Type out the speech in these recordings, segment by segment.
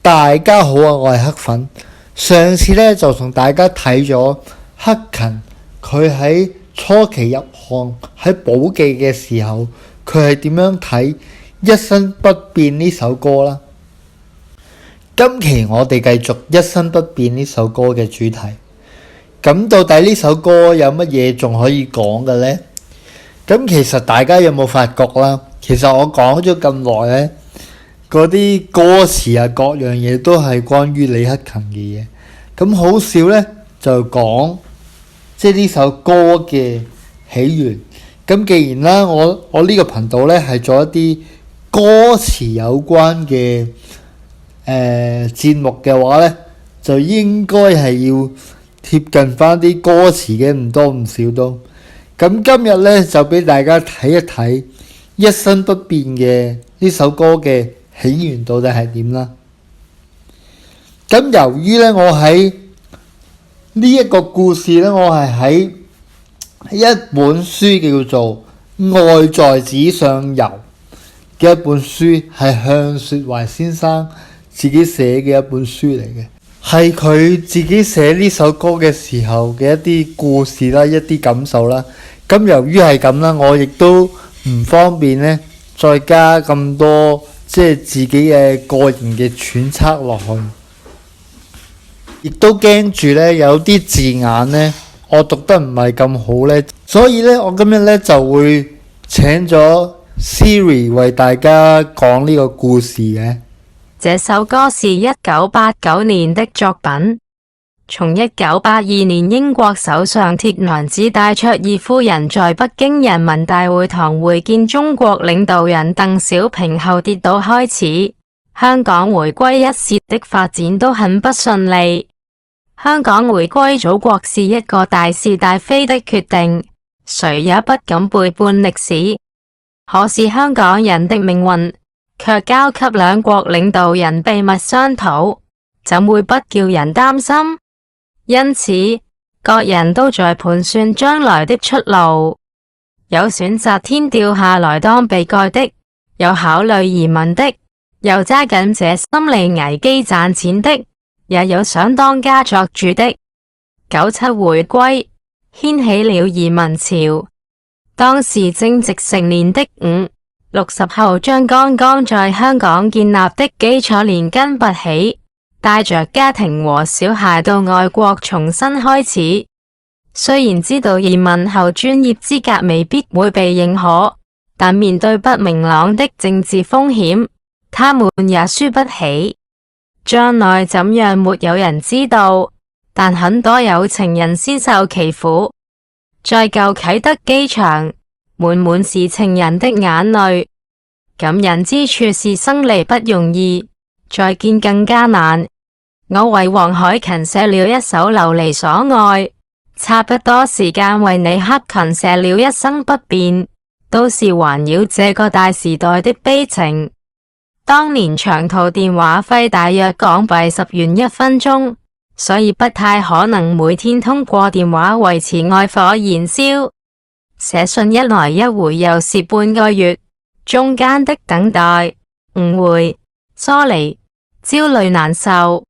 大家好啊，我係黑粉。上次咧就同大家睇咗克勤佢喺初期入行喺寶記嘅時候，佢係點樣睇一生不變呢首歌啦。今期我哋繼續一生不變呢首歌嘅主題。咁到底呢首歌有乜嘢仲可以講嘅呢？咁其實大家有冇發覺啦？其實我講咗咁耐咧，嗰啲歌詞啊，各樣嘢都係關於李克勤嘅嘢。咁好少咧就講即係呢首歌嘅起源。咁既然啦，我呢個頻道咧係做一啲歌詞有關嘅節目嘅話咧，就應該係要貼近翻啲歌詞嘅，唔多唔少都。咁今日咧就俾大家睇一睇一生不變嘅呢首歌嘅起源到底係點啦。咁由於咧我喺呢一個故事咧，我係喺一本書叫做《愛在紙上遊》嘅一本書，係向雪懷先生自己寫嘅一本書嚟嘅，係佢自己寫呢首歌嘅時候嘅一啲故事啦，一啲感受啦。咁由於係咁啦，我亦都唔方便咧再加咁多即係自己嘅個人嘅揣測落去，亦都驚住咧有啲字眼咧我讀得唔係咁好咧，所以咧我今日咧就會請咗 Siri 為大家講呢個故事嘅。這首歌是1989年的作品，從1982年英國首相鐵娘子戴卓爾夫人在北京人民大會堂會見中國領導人鄧小平後跌倒開始，香港回歸一事的發展都很不順利。香港回歸祖國是一個大是大非的決定，誰也不敢背叛歷史。可是香港人的命運卻交給兩國領導人秘密商討，怎會不叫人擔心？因此，各人都在盤算將來的出路，有選擇天掉下來當被蓋的，有考慮移民的，有揸緊這心理危機賺錢的，也有想當家作主的。97回歸，掀起了移民潮。當時正值成年的60後將剛剛在香港建立的基礎連根拔起，帶着家庭和小孩到外國重新開始。雖然知道移民後專業資格未必會被認可，但面對不明朗的政治風險，他們也輸不起。將來怎樣沒有人知道，但很多有情人先受其苦。在舊啟德機場，滿滿是情人的眼淚。感人之處是生離不容易，再見更加難。我為黃凱芹寫了一首流離所愛，差不多時間為李克勤寫了一生不變，都是環繞這個大時代的悲情。當年長途電話費大約港幣10元1分鐘，所以不太可能每天通過電話維持愛火燃燒。寫信一來一回又是半個月，中間的等待、誤會、疏離、焦慮難受，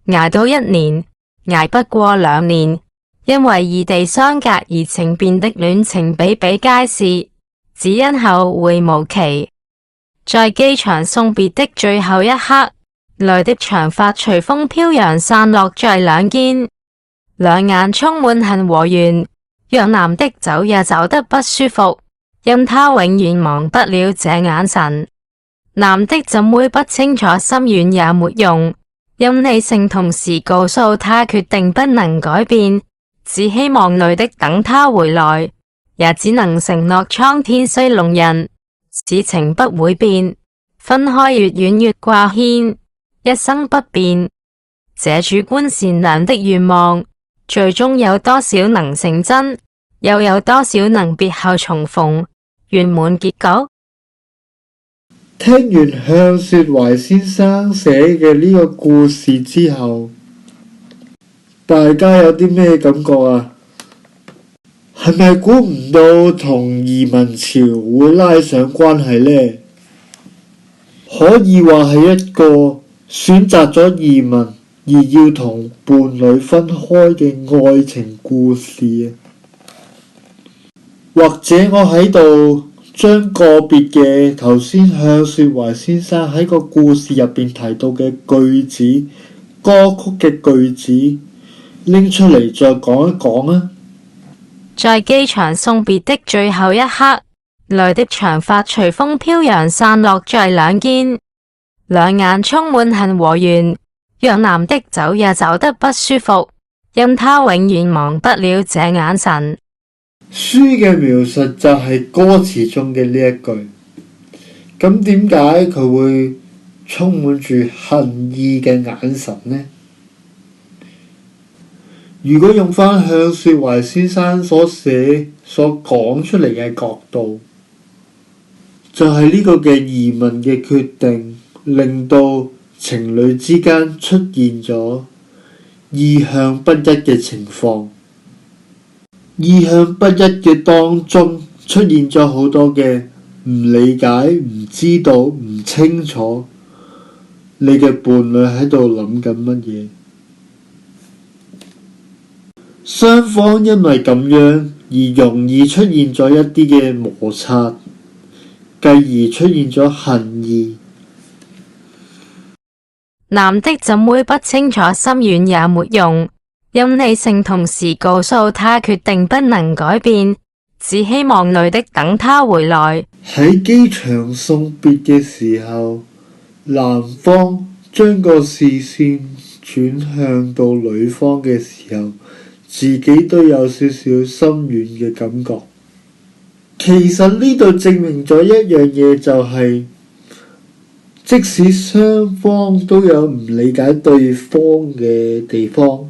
捱到1年，捱不過2年，因為異地相隔而情變的戀情比比皆是，只因後會無期。在機場送別的最後一刻，淚的長髮隨風飄揚散落在兩肩，兩眼充滿恨和怨，讓男的走也走得不舒服，因他永遠忘不了這眼神。男的怎會不清楚心軟也沒用，因理性同時告訴他決定不能改變，只希望女的等他回來，也只能承諾蒼天雖弄人，事情不會變，分開越遠越掛牽，一生不變。這主觀善良的願望，最終有多少能成真，又有多少能別後重逢，圓滿結局？聽完向雪懷先生寫嘅呢個故事之後，大家有啲咩感覺啊？係咪估唔到同移民潮會拉上關係呢？可以話係一個選擇咗移民而要同伴侶分開嘅愛情故事。或者我喺度將個別嘅頭先向雪懷先生喺個故事入邊提到嘅句子、歌曲嘅句子拎出嚟再講一講啊！在機場送別的最後一刻，淚的長髮隨風飄揚散落在兩肩，兩眼充滿恨和怨，讓男的走也走得不舒服，因他永遠忘不了這眼神。書嘅描述就係歌詞中嘅呢一句，咁點解佢會充滿住恨意嘅眼神呢？如果用返向雪懷先生所講出嚟嘅角度，就係呢個嘅移民嘅決定，令到情侶之間出現咗意向不一嘅情況。意向不一嘅當中出現咗好多嘅唔理解、唔知道、唔清楚，你嘅伴侶喺度諗緊乜嘢？雙方因為咁樣而容易出現咗一啲嘅摩擦，繼而出現咗恨意。男的怎會不清楚心軟也沒用，因理性同時告訴他決定不能改變，只希望女的等他回來。喺機場送別嘅時候，男方將個視線轉向到女方嘅時候，自己都有少少心軟嘅感覺。其實呢度證明咗一樣嘢，就係即使雙方都有唔理解對方嘅地方，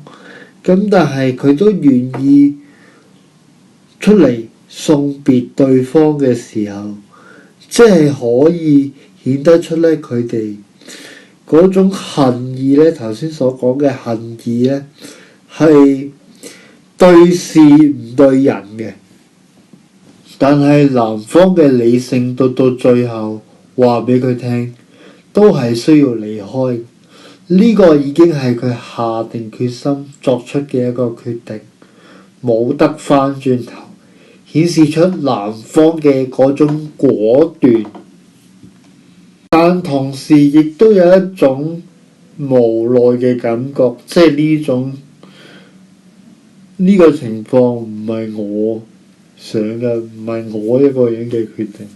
咁但係佢都願意出嚟送別對方嘅時候，即係可以顯得出咧佢哋嗰種恨意咧，頭先所講嘅恨意咧，係對事唔對人嘅。但係男方嘅理性到最後話俾佢聽，都係需要離開。呢個已經係佢下定決心作出嘅一個決定，冇得翻轉頭，顯示出男方嘅嗰種果斷，但同時亦都有一種無奈嘅感覺，即係呢個情況唔係我想嘅，唔係我一個人嘅決定。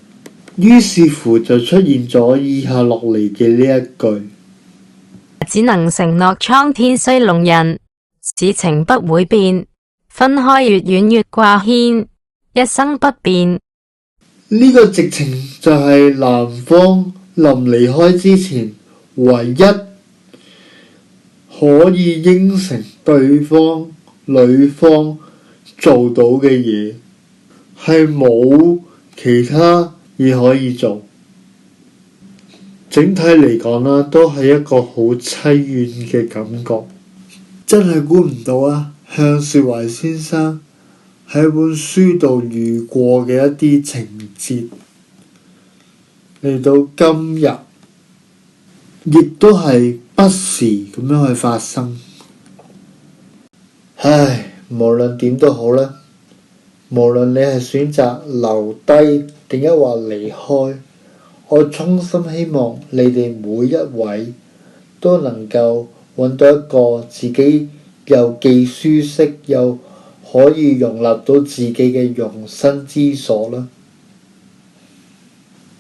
於是乎就出現咗以下落嚟嘅呢一句。只能承諾蒼天雖弄人，此情不會變。分開越遠越掛牽，一生不變。呢個直情就係男方臨離開之前唯一可以應承對方女方做到嘅嘢，係冇其他嘢可以做。整體嚟講啦，都係一個好凄怨嘅感覺。真係估唔到啊！向雪懷先生喺本書度遇過嘅一啲情節，嚟到今日，亦都係不時咁樣去發生。唉，無論點都好啦，無論你係選擇留低定抑或離開，我衷心希望你哋每一位都能夠揾到一個自己又既舒適又可以容納到自己嘅容身之所啦。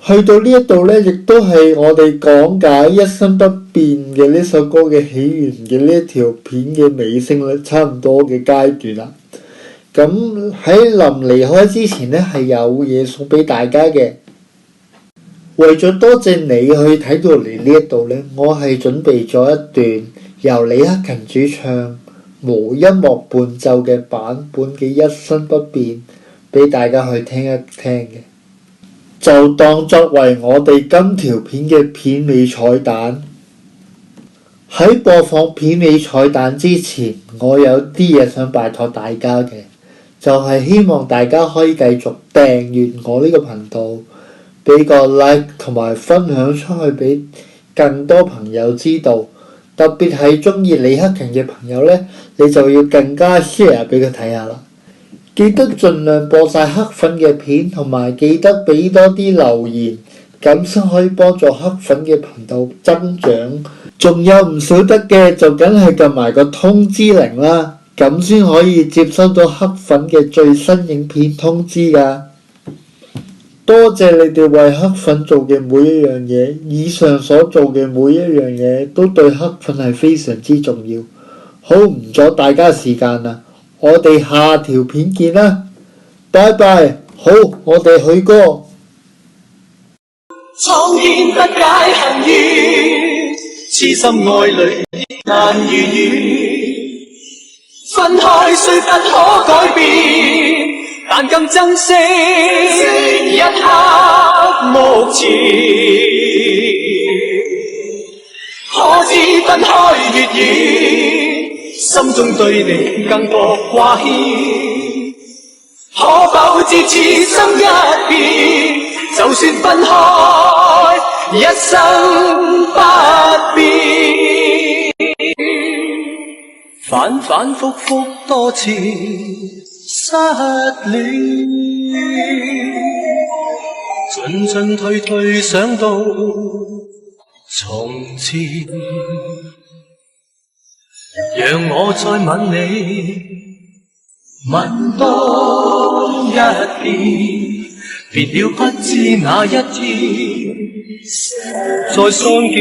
去到呢一度呢，亦都係我哋講解一生不變嘅呢首歌嘅起源嘅呢一條片嘅尾聲啦，差唔多嘅階段啦。咁喺臨離開之前呢，係有嘢送俾大家嘅。為咗多謝你去睇到嚟呢一度呢，我係準備咗一段由李克勤主唱無音樂伴奏嘅版本嘅一生不變俾大家去聽一聽嘅，就當作為我哋今條片嘅片尾彩蛋。喺播放片尾彩蛋之前，我有啲嘢想拜託大家嘅，就係希望大家可以繼續訂閱我呢個頻道，俾個 like 同埋分享出去俾更多朋友知道。特別係鍾意李克勤嘅朋友呢，你就要更加 share 俾佢睇下啦。記得盡量播晒黑粉嘅片，同埋記得俾多啲留言，咁先可以幫助黑粉嘅頻道增長。仲有唔少得嘅就梗係撳埋個通知鈴啦，咁先可以接收到黑粉嘅最新影片通知㗎。多謝你哋為黑粉做嘅每一樣嘢，以上所做嘅每一樣嘢都對黑粉係非常之重要。好，唔阻大家時間啦，我哋下條片見啦，拜拜。好，我哋去歌。蒼天不解恨怨，痴心愛侶難如願，分開雖不可改變，但更珍惜一刻目前。可知分開越遠，心中對你更覺掛牽。可否知此心一變，就算分開，一生不變。反反复复多次失戀，進進退退想到從前，讓我再吻你，吻多一遍，別了不知哪一天再相見。